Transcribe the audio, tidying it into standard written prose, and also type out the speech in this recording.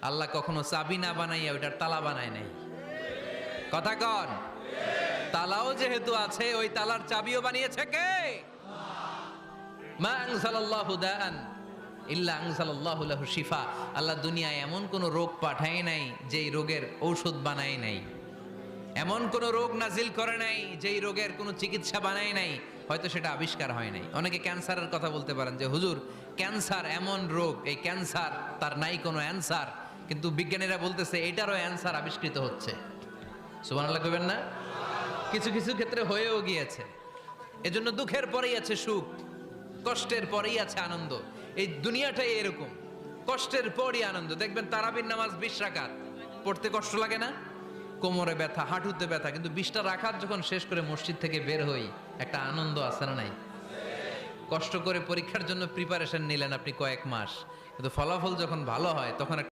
আল্লাহ কখনো চাবি না বানাইয়া ওইটার তালা বানায় নাই। কথা কন, তালাও যেহেতু আছে ওই তালার চাবিও বানিয়েছে কে? মা আনজালাল্লাহু দাআন ইল্লা আনজালাল্লাহু লাহু শিফা। আল্লাহ দুনিয়ায় এমন কোন রোগ পাঠায় নাই যেই রোগের ঔষধ বানায় নাই, এমন কোন রোগ নাজিল করে নাই যেই রোগের কোনো চিকিৎসা বানায় নাই, হয়তো সেটা আবিষ্কার হয় নাই। অনেকে ক্যান্সারের কথা বলতে পারেন যে হুজুর ক্যান্সার এমন রোগ, এই ক্যান্সার তার নাই কোনো অ্যান্সার, কিন্তু বিজ্ঞানীরা বলতেছে এটারও অ্যান্সার আবিষ্কৃত হচ্ছে। সুবহানাল্লাহ কইবেন না? কিছু কিছু ক্ষেত্রে হয়েও গিয়েছে। এজন্য দুঃখের পরেই আছে সুখ, কষ্টের পরেই আছে আনন্দ। এই দুনিয়াটাই এরকম, কষ্টের পরই আনন্দ। দেখবেন তারাবির নামাজ 20 রাকাত পড়তে কষ্ট লাগে না? কোমরে ব্যথা, হাঁটুতে ব্যথা, কিন্তু 20টা রাকাত যখন শেষ করে মসজিদ থেকে বের হই একটা আনন্দ আছে না নাই? কষ্ট করে পরীক্ষার জন্য প্রিপারেশন নিলেন আপনি কয়েক মাস, কিন্তু ফলাফল যখন ভালো হয় তখন